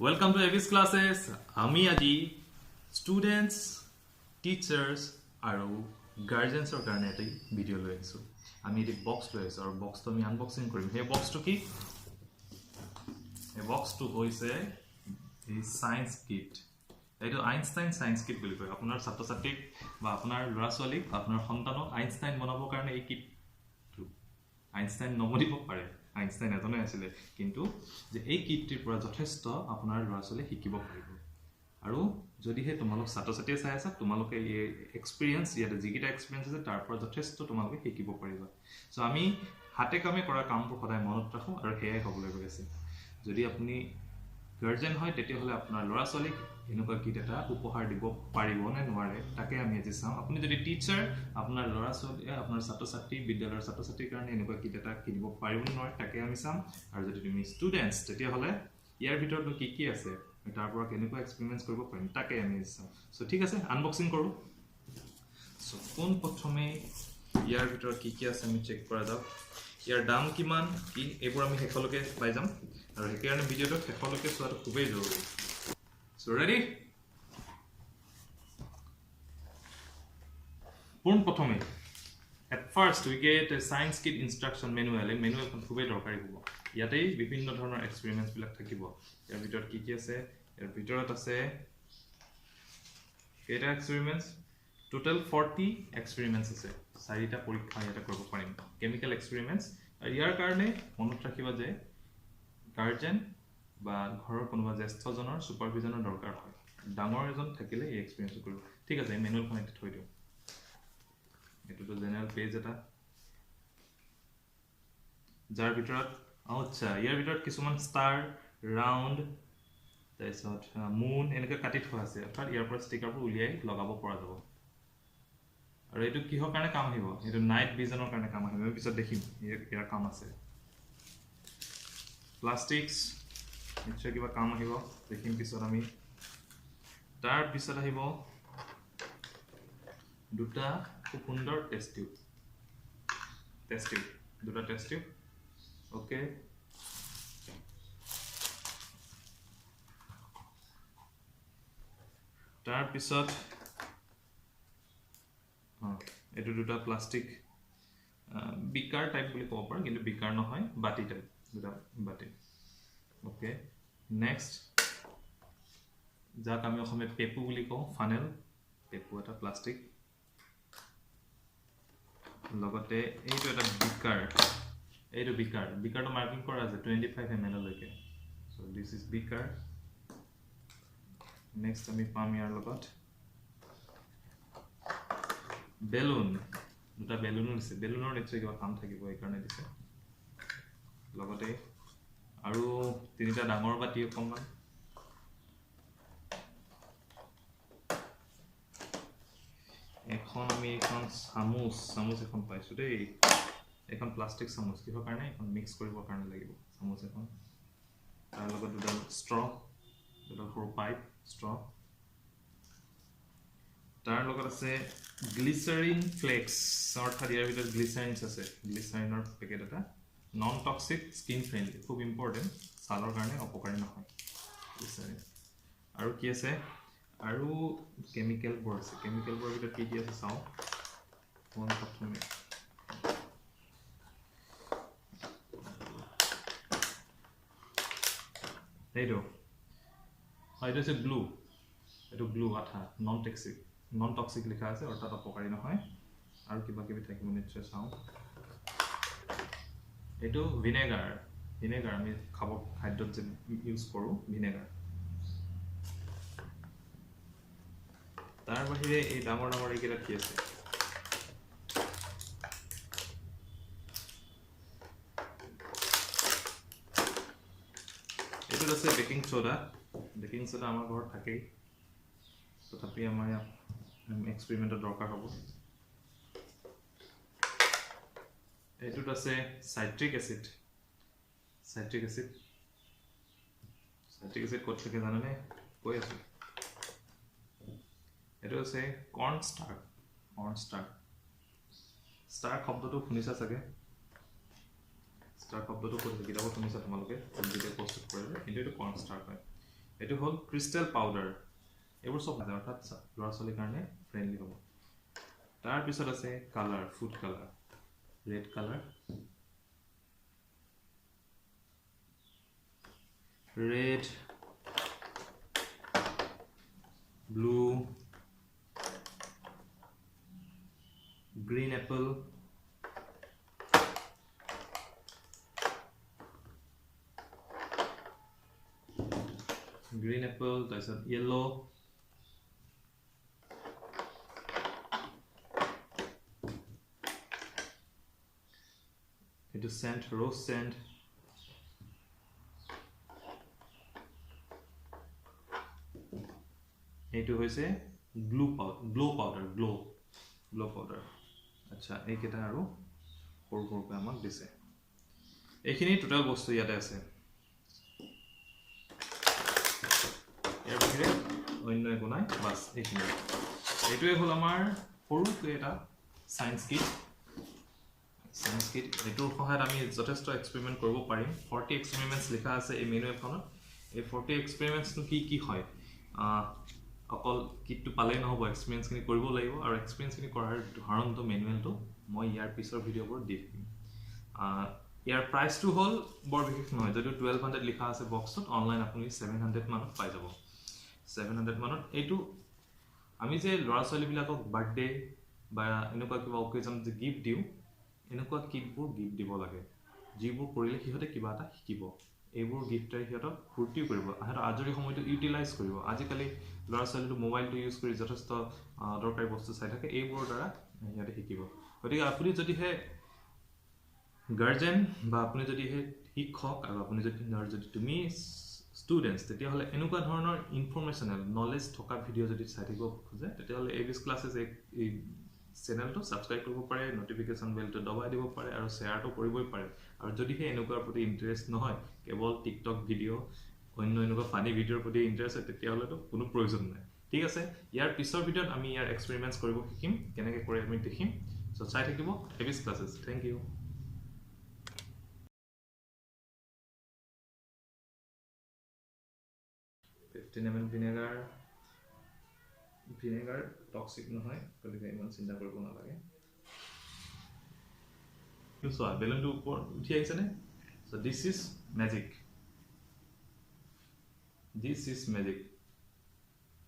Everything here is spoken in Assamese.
Welcome to Abinash classes. আমি আজি students, teachers আৰু guardians ৰ কাৰণে এটা ভিডিও লৈ আহিছো। আমি এই বক্স লৈ আহিছো আৰু বক্সটো আমি আনবক্সিং কৰিম। এই বক্সটো কি? এই বক্সটো হৈছে এই সায়েন্স কিট। এইটো আইনষ্টাইন সায়েন্স কিট বুলি কয়। আপোনাৰ ছাত্ৰ-ছাত্ৰীক বা আপোনাৰ ল'ৰা-ছোৱালীক আপোনাৰ সন্তানক আইনষ্টাইন বনাবৰ কাৰণে এই কিটটো আইনষ্টাইন নবনিব পাৰে। আইনষ্টাইন এজনে আছিল কিন্তু যে এই কিটটিৰ পৰা যথেষ্ট আপোনাৰ ল'ৰা-ছোৱালী শিকিব পাৰিব আৰু যদিহে তোমালোক ছাত্ৰ-ছাত্ৰীয়ে চাই আছা তোমালোকে এই এক্সপেৰিয়েন্স ইয়াতে যিকিটা এক্সপেৰিয়েন্স আছে তাৰ পৰা যথেষ্ট তোমালোকে শিকিব পাৰিবা সো আমি হাতে কামে কৰা কামবোৰ সদায় মনত ৰাখো আৰু হেয়াই হ'বলৈ গৈ আছে যদি আপুনি গাৰ্জেন হয় তেতিয়াহলে আপোনাৰ ল'ৰা-ছোৱালীক এনেকুৱা কিট এটা উপহাৰ দিব পাৰিব নে নোৱাৰে তাকে আমি আজি চাম আপুনি যদি টিচাৰ আপোনাৰ ল'ৰা-ছোৱালী আপোনাৰ ছাত্ৰ-ছাত্ৰী বিদ্যালয়ৰ ছাত্ৰ-ছাত্ৰীৰ কাৰণে এনেকুৱা কিট এটা কিনিব পাৰিব নে নোৱাৰে তাকে আমি চাম আৰু যদি তুমি ষ্টুডেন্টস তেতিয়াহলে ইয়াৰ ভিতৰত কি কি আছে তাৰ পৰা কেনেকুৱা এক্সপেৰিমেন্টস কৰিব পাৰিম তাকে আমি চাম সো ঠিক আছে আনবক্সিং কৰো সো কোন প্ৰথমে ইয়াৰ ভিতৰত কি কি আছে আমি চেক কৰা যাওক ইয়াৰ দাম কিমান কি এইবোৰ আমি হেকলকে পাই যাম আৰু হেকাৰণে ভিডিওটো হেকলকে চোৱাটো খুবেই জৰুৰী সো ৰেডি কোন প্ৰথমে at first we get a science kit instruction manual a manual খুবেই দৰকাৰী হ'ব ইয়াতে বিভিন্ন ধৰণৰ এক্সপেৰিমেন্টস বিলাক থাকিব ইয়াৰ ভিতৰত কি কি আছে ইয়াৰ ভিতৰত আছে কেইটা এক্সপেৰিমেন্টস টোটাল 40 এক্সপেৰিমেন্টস আছে চাৰিটা পৰীক্ষা ইয়াতে কৰিব পাৰিম কেমিক্যাল এক্সপেৰিমেন্টস আৰু ইয়াৰ কাৰণে মনত ৰাখিবা যে গাৰ্জেন বা ঘৰৰ কোনোবা জ্যেষ্ঠজনৰ সুপাৰভিজনৰ দৰকাৰ হয় ডাঙৰ এজন থাকিলে এই এক্সপেৰিয়েন্স কৰিব ঠিক আছে এই মেনুৱেলখন এটা থৈ দিও এটো জেনাৰেল পেজ এটা যাৰ ভিতৰত আচ্ছা ইয়াৰ ভিতৰত কিছুমান ষ্টাৰ ৰাউন্ড তাৰপিছত মুন এনেকৈ কাটি থোৱা আছে অৰ্থাৎ ইয়াৰ পৰা ষ্টিকাৰবোৰ উলিয়াই লগাব পৰা যাব আৰু এটো কিহৰ কাৰণে কাম আহিব এটো নাইট ভিজনৰ কাৰণে কাম আহিব আমি পিছত দেখিম ইয়াৰ কাম আছে প্লাষ্টিক্স নিশ্চয় কিবা কাম আহিব দেখিম পিছত আমি তাৰ পিছত আহিব দুটা খুব সুন্দৰ টেষ্ট টিউব দুটা টেষ্ট টিউব ওকে তাৰ পিছত এটো দুটা প্লাষ্টিক বিকাৰ টাইপ বুলি ক'ব পাৰ কিন্তু বিকাৰ নহয় বাটি টাইপ দুটা বাটি ওকে নেক্সট যাক আমি অসমীয়াত পেপু বুলি কওঁ ফানেল পেপু এটা প্লাষ্টিক লগতে এইটো এটা বিকাৰটো মাৰ্কিং কৰা আছে 25 ml লৈকে সো দিস ইজ বিকাৰ নেক্সট আমি পাম ইয়াৰ লগত বেলুন দুটা বেলুন আছে বেলুনৰ নিশ্চয় কিবা কাম থাকিব এই কাৰণে দিছে লগতে আৰু তিনিটা ডাঙৰ বাটি অকমান এখন চামুচ এখন পাইছো দেই এখন প্লাষ্টিক চামুচ কিহৰ কাৰণে এখন মিক্স কৰিবৰ কাৰণে লাগিব চামুচ এখন তাৰ লগত দুটা ষ্ট্ৰ দুটা সৰু পাইপ ষ্ট্ৰ তাৰ লগত আছে গ্লিচাৰিন ফ্লেক্স অৰ্থাৎ ইয়াৰ ভিতৰত গ্লিচাৰিনছ আছে গ্লিচাৰিনৰ পেকেট এটা নন টক্সিক স্কিন ফ্ৰেণ্ডলি খুব ইম্পৰ্টেন্ট ছালৰ কাৰণে অপকাৰী নহয় গ্লিচাৰিন আৰু কি আছে আৰু কেমিক্যাল বোৰ আছে কেমিক্যাল বোৰ ভিতৰত কি আছে চাও কোন প্ৰথমে এইটো আছে গ্লু আঠা নন টক্সিক লিখা আছে অৰ্থাৎ অপকাৰী নহয় আৰু কিবা কিবি থাকিব নিশ্চয় চাও এইটো ভিনেগাৰ আমি খাদ্যত যে ইউজ কৰো ভিনেগাৰ তাৰ বাহিৰে এই ডাঙৰ এইকেইটা কি আছে এইটো আছে বেকিং সোডা আমাৰ ঘৰত থাকেই তথাপি আমাৰ এক্সপেৰিমেন্টৰ দৰকাৰ হ'ব এইটোত আছে সাইট্ৰিক এসিড ক'ত থাকে জানেনে কৈ আছে এটো আছে কৰ্ন ষ্টাৰ শব্দটো শুনিছা চাগে ষ্টাৰ শব্দটো ক'ত কিতাবত শুনিছা তোমালোকে ভিডিও পোষ্ট কৰিলে কিন্তু এটো কৰ্ন ষ্টাৰ হয় এটো হল ক্ৰিস্টাল পাউডাৰ এবোৰ সব আছে অৰ্থাৎ লৰা ছোৱালীৰ কাৰণে ফ্ৰেন্ডলি হ'ব তাৰ পিছত আছে colour food colour red color red blue green apple তাৰপিছত yellow into scent rose scent এইটো হৈছে গ্লো পাউডাৰ আচ্ছা এই কেটা আৰু সৰু সৰুকৈ আমাক দিছে এইখিনি টোটাল বস্তু ইয়াতে আছে ইয়াৰ বাহিৰে অন্য একো নাই বাস এইখিনি এইটোৱে হ'ল আমাৰ সৰুকৈ এটা সায়েন্স কিট এটোৰ সহায়ত আমি যথেষ্ট এক্সপেৰিমেন্ট কৰিব পাৰিম 40 এক্সপেৰিমেন্টস লিখা আছে এই মেনু এখনত এই 40 এক্সপেৰিমেন্টস নো কি হয় অকল কিটটো পালে নহব এক্সপেৰিয়েন্স খিনি কৰিব লাগিব আৰু এক্সপেৰিয়েন্স খিনি কৰাৰ ধৰণটো মেনুৱেলটো মই ইয়াৰ পিছৰ ভিডিঅ'বোৰ দি দিম ইয়াৰ প্ৰাইচটো হ'ল বৰ বিশেষ নহয় যদিও 1200 লিখা আছে বক্সত অনলাইন আপুনি 700 মানত পাই যাব 700 মানত এইটো আমি যে লৰা ছোৱালী বিলাকক বাৰ্থডে বা এনেকুৱা কিবা অকেজন যে গিফট দিও এনেকুৱা কিটবোৰ গিফট দিব লাগে যিবোৰ কৰিলে সিহঁতে কিবা এটা শিকিব এইবোৰ গিফটৰে সিহঁতক ফূৰ্তিও কৰিব আৰু আজৰি সময়টো ইউটিলাইজ কৰিব আজিকালি লৰা ছোৱালীটো মোবাইলটো ইউজ কৰি যথেষ্ট দৰকাৰী বস্তু চাই থাকে এইবোৰৰ দ্বাৰা সিহঁতে শিকিব গতিকে আপুনি যদি হে গাৰ্জেন বা আপুনি যদি হে শিক্ষক আৰু আপুনি যদি তুমি ষ্টুডেন্টস তেতিয়া হলে এনেকুৱা ধৰণৰ ইনফৰমেশনাল নলেজ থকা ভিডিও যদি চাই থাকিব খোজে তেতিয়া হলে এবিএস ক্লাसेস এই চেনেলটো সাবস্ক্ৰাইব কৰিব পাৰে নোটিফিকেশন বেলটো দবাই দিব পাৰে আৰু শেয়াৰটো কৰিবই পাৰে আৰু যদি হে এনেকুৱাৰ প্ৰতি ইন্টাৰেষ্ট নহয় কেৱল টিকটক ভিডিও অন্য এনেকুৱা ফানি ভিডিওৰ প্ৰতি ইন্টাৰেষ্ট আছে তেতিয়া হলেতো কোনো প্ৰয়োজন নাই ঠিক আছে ইয়াৰ পিছৰ ভিডিওত আমি ইয়াৰ এক্সপেৰিমেন্টস কৰিব শিকিম কেনেকৈ কৰে আমি দেখিম সো চাই থাকিব ABS classes thank you 15 ml vinegar toxic নহয় গতিকে ইমান চিন্তা কৰিব নালাগে so বেলুনটো ওপৰ উঠি আহিছে নে so this is magic